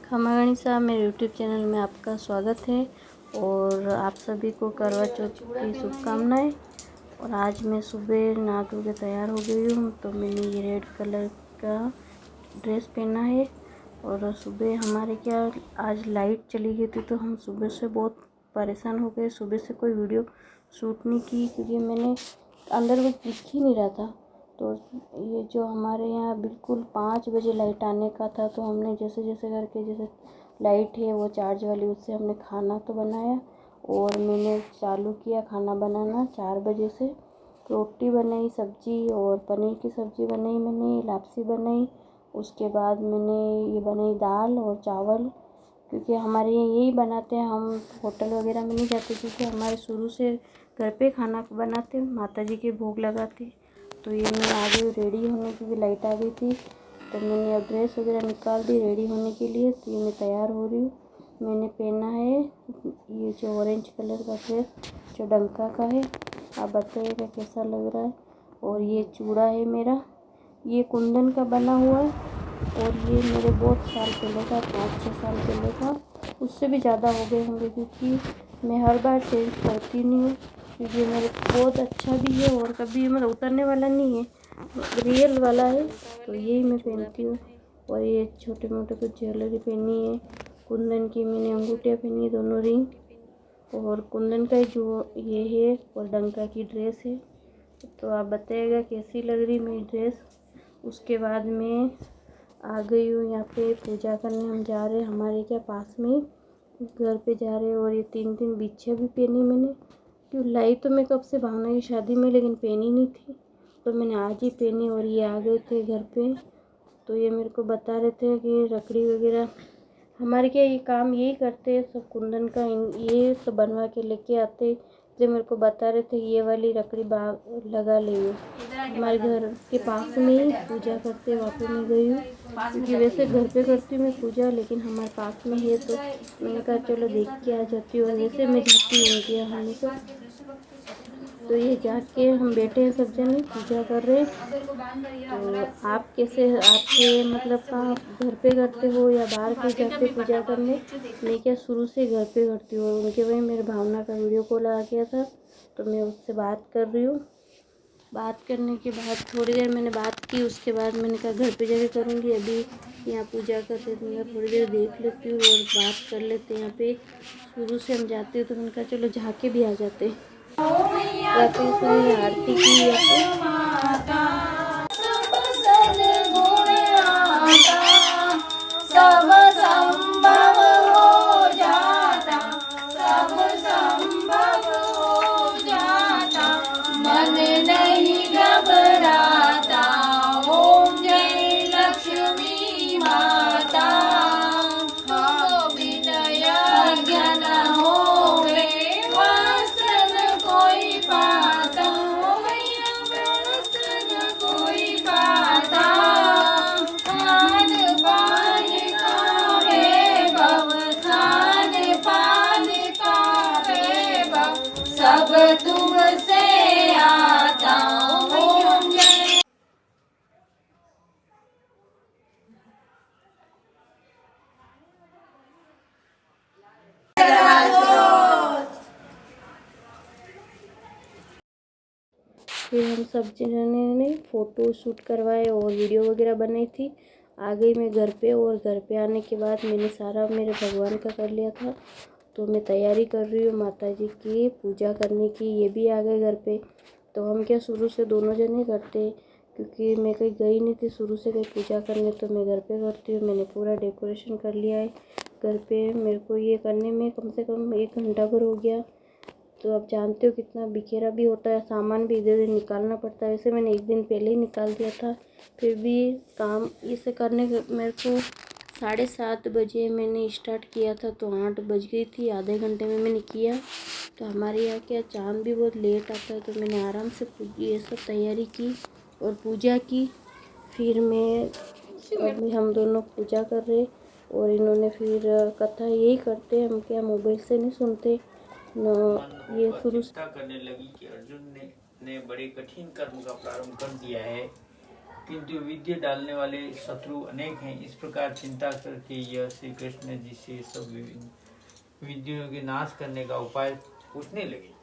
खमा गणिसा मेरे YouTube channel में आपका स्वागत है और आप सभी को करवा चौथ की शुभकामनाएं। और आज मैं सुबह नहा धो के तैयार हो गई हूँ, तो मैंने ये रेड कलर का ड्रेस पहना है। और सुबह हमारे क्या आज लाइट चली गई थी, तो हम सुबह से बहुत परेशान हो गए। सुबह से कोई वीडियो शूट नहीं की क्योंकि मैंने अंदर वो दिख ही नहीं रहा था। तो ये जो हमारे यहाँ बिल्कुल 5 बजे लाइट आने का था, तो हमने जैसे जैसे करके, जैसे लाइट है वो चार्ज वाली, उससे हमने खाना तो बनाया और मैंने चालू किया खाना बनाना 4 बजे से। रोटी बनाई, सब्जी और पनीर की सब्ज़ी बनाई, मैंने लापसी बनाई। उसके बाद मैंने ये बनाई दाल और चावल, क्योंकि हमारे यहाँ यही बनाते हैं। हम होटल वगैरह में नहीं जाते क्योंकि हमारे शुरू से घर पे खाना बनाते, माता जी के भोग लगाते। तो ये मैं आ गई रेडी होने, क्योंकि लाइट आ गई थी। तो मैंने अब ड्रेस वगैरह निकाल दी रेडी होने के लिए। तो ये मैं तैयार हो रही हूँ। मैंने पहना है ये जो ऑरेंज कलर का ड्रेस, जो डंका का है। आप बताइएगा कैसा लग रहा है। और ये चूड़ा है मेरा, ये कुंदन का बना हुआ है और ये मेरे बहुत साल पहले का, 5-6 साल पहले का, उससे भी ज़्यादा हो गए होंगे, क्योंकि मैं हर बार चेंज करती नहीं हूँ। क्योंकि मेरे बहुत अच्छा भी है और कभी मतलब उतरने वाला नहीं है, रियल वाला है, तो यही मैं पहनती हूँ। और ये छोटे मोटे कुछ ज्वेलरी पहनी है, कुंदन की मैंने अंगूठियाँ पहनी है, दोनों रिंग। और कुंदन का जो ये है और डंका की ड्रेस है। तो आप बताइएगा कैसी लग रही मेरी ड्रेस। उसके बाद मैं आ गई हूँ यहाँ पे पूजा करने। हम जा रहे हैं हमारे क्या पास में घर पे जा रहे हैं। और ये 3 बिछिया भी पहनी मैंने, क्यों लाई तो मैं कब से भावना की शादी में, लेकिन पहनी नहीं थी, तो मैंने आज ही पहनी। और ये आ गए थे घर पे, तो ये मेरे को बता रहे थे कि रखड़ी वगैरह हमारे क्या ये काम यही करते हैं सब, कुंदन का ये सब बनवा के लेके आते। जो मेरे को बता रहे थे ये वाली रखड़ी बाग लगा लेंगे, हमारे घर के पास में ही पूजा करते, वहाँ पे मैं गई हूँ। क्योंकि वैसे घर पे करती हूँ मैं पूजा, लेकिन हमारे पास में है, तो मैंने कहा चलो देख के आ जाती हूँ। और वैसे मैं जाती हूँ उनके यहाँ हमेशा। तो ये जाके हम बैठे हैं सब जने पूजा कर रहे हैं। तो आप कैसे, आपके मतलब कहाँ घर पे करते हो या बाहर के जाते पूजा करने? मैं क्या शुरू से घर पे करती हूँ। उनके भाई मेरे भावना का वीडियो कॉल आ गया था, तो मैं उससे बात कर रही हूँ। बात करने के बाद थोड़ी देर मैंने बात की, उसके बाद मैंने कहा घर पे जाके करूँगी, अभी यहाँ पूजा करते तो मैं थोड़ी देर देख लेती हूँ और बात कर लेते हैं। यहाँ पे शुरू से हम जाते हैं, तो मैंने कहा चलो झाके भी आ जाते। रात में आरती की यहाँ पे। सब संभव हो जाता, सब संभव हो जाता, मन नहीं घबराता। ओम जय लक्ष्मी माता, हो विनय ज्ञान होवे, वासन कोई पाता, वासन कोई पाता। सब तुमसे आता ओम जय। फिर हम सब जनों ने फ़ोटो शूट करवाए और वीडियो वगैरह बनाई थी। आ गई मैं घर पे, और घर पे आने के बाद मैंने सारा मेरे भगवान का कर लिया था। तो मैं तैयारी कर रही हूँ माता जी की पूजा करने की। ये भी आ गए घर पे। तो हम क्या शुरू से दोनों जने करते, क्योंकि मैं कहीं गई नहीं थी शुरू से कहीं पूजा करने, तो मैं घर पे करती हूँ। मैंने पूरा डेकोरेशन कर लिया है घर पे। मेरे को ये करने में कम से कम 1 घंटा भर हो गया। तो आप जानते हो कितना बिखेरा भी होता है, सामान भी इधर उधर निकालना पड़ता है। वैसे मैंने 1 दिन पहले ही निकाल दिया था, फिर भी काम इसे करने मेरे को 7:30 बजे मैंने स्टार्ट किया था, तो 8 बज गई थी। आधे घंटे में मैंने किया। तो हमारे यहाँ क्या चाँद भी बहुत लेट आता है, तो मैंने आराम से ये सब तैयारी की और पूजा की। फिर अभी हम दोनों पूजा कर रहे, और इन्होंने फिर कथा यही करते, हम क्या मोबाइल से नहीं सुनते न। ये शुरू चिंता करने लगी कि अर्जुन ने बड़े कठिन कर्म का प्रारंभ कर दिया है, किंतु विद्या डालने वाले शत्रु अनेक हैं। इस प्रकार चिंता करके यह श्री कृष्ण जी से सब विद्याओं के नाश करने का उपाय पूछने लगे।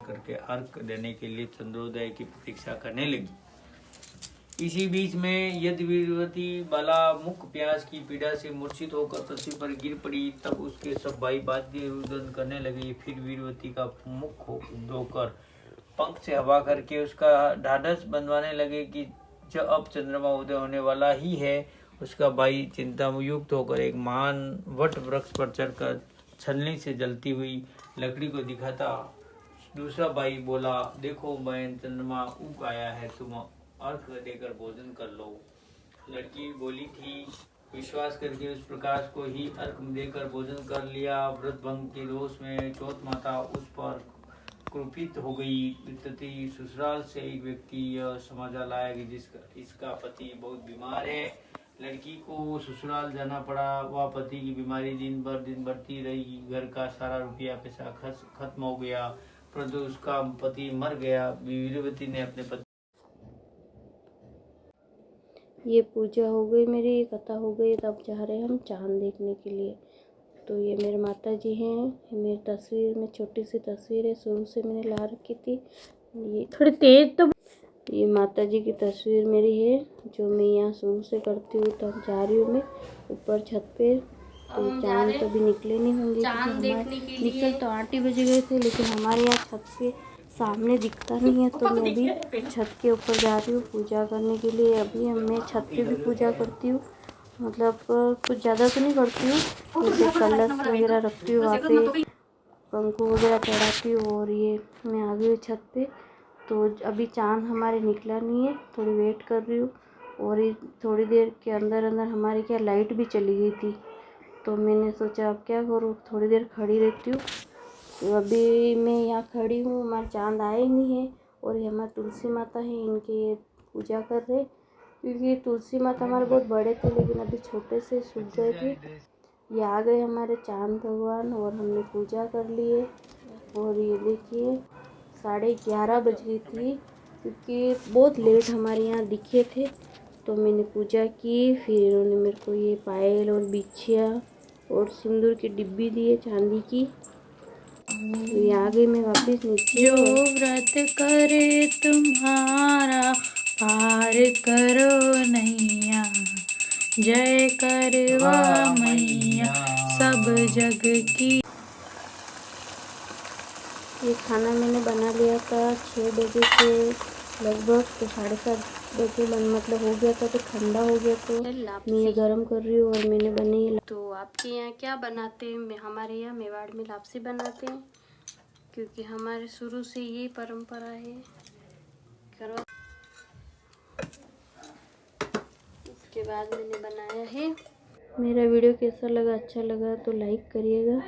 करके अर्घ देने के लिए चंद्रोदय की प्रतीक्षा करने लगी। इसी बीच में यदि वीरवती बाला मुख प्यास की पीड़ा से मूर्छित होकर पृथ्वी पर गिर पड़ी, तब उसके सब भाई वाद्य रुदन करने लगे। फिर वीरवती का मुख धोकर पंख से हवा करके उसका ढाढ़स बंधवाने लगे कि जब अब चंद्रमा उदय होने वाला ही है। उसका भाई चिंता युक्त होकर एक महान वट वृक्ष पर चढ़कर छलनी से जलती हुई लकड़ी को दिखाता। दूसरा भाई बोला, देखो मैं चंद्रमा उग आया है, तुम अर्घ देकर भोजन कर लो। लड़की बोली थी, विश्वास करके उस प्रकाश को ही अर्घ देकर भोजन कर लिया। व्रत भंग के दोष में चौथ माता उस पर क्रोधित हो गई। तभी ससुराल से एक व्यक्ति यह समाचार लाया कि इसका पति बहुत बीमार है। लड़की को ससुराल जाना पड़ा। वह पति की बीमारी दिन बढ़ती रही। घर का सारा रुपया पैसा खत्म हो गया, परंतु उसका पति मर गया। वीरवती ने अपने पति ये पूजा हो गई, मेरी कथा हो गई। तब जा रहे हम चांद देखने के लिए। तो ये मेरे माता जी हैं। मेरी तस्वीर में छोटी सी तस्वीर है, शुरू से मैंने ला रखी थी। ये थोड़ी तेज तो ये माता जी की तस्वीर मेरी है, जो मैं यहाँ शुरू से करती हूँ। तब जा रही हूँ मैं ऊपर छत पे। तो चांद तो अभी निकले नहीं होंगे, निकल तो 8 ही बजे गए थे, लेकिन हमारे यहाँ छत पे सामने दिखता नहीं है। तो मैं अभी छत के ऊपर जा रही हूँ पूजा करने के लिए। अभी मैं छत पे भी पूजा करती हूँ, मतलब कुछ ज़्यादा तो नहीं करती हूँ। जैसे कलश वगैरह रखती हूँ, वहाँ पे पंखो वगैरह चढ़ाती हूँ। और ये मैं आ गई हूँ छत पे। तो अभी चांद हमारे निकला नहीं है, थोड़ी वेट कर रही हूँ। और ये थोड़ी देर के अंदर हमारे क्या लाइट भी चली गई थी। तो मैंने सोचा अब क्या करूँ, थोड़ी देर खड़ी रहती हूँ। तो अभी मैं यहाँ खड़ी हूँ, हमारा चांद आए ही नहीं है। और ये हमारे तुलसी माता है, इनकी पूजा कर रहे, क्योंकि तुलसी माता हमारे बहुत बड़े थे, लेकिन अभी छोटे से सूख गए थे। ये आ गए हमारे चांद भगवान, और हमने पूजा कर ली है। और ये देखिए 11:30 बज गई थी, क्योंकि बहुत लेट हमारे यहाँ दिखे थे। तो मैंने पूजा की। फिर इन्होंने मेरे को ये पायल और बिछिया और सिंदूर की डिब्बी दी है चांदी की। तो आ गई मैं वापस नीचे। जो व्रत करे तुम्हारा पार करो नैया, जय करवा मैया सब जग की। ये खाना मैंने बना लिया था 6 बजे के लगभग। तो 7:30 बजे मतलब हो गया था, तो ठंडा हो गया। तो मैं ये गर्म कर रही हूँ और मैंने बनाई। तो आपके यहाँ क्या बनाते हैं? हमारे यहाँ मेवाड़ में लापसी बनाते हैं, क्योंकि हमारे शुरू से ये परंपरा है। इसके बाद मैंने बनाया है। मेरा वीडियो कैसा लगा, अच्छा लगा तो लाइक करिएगा।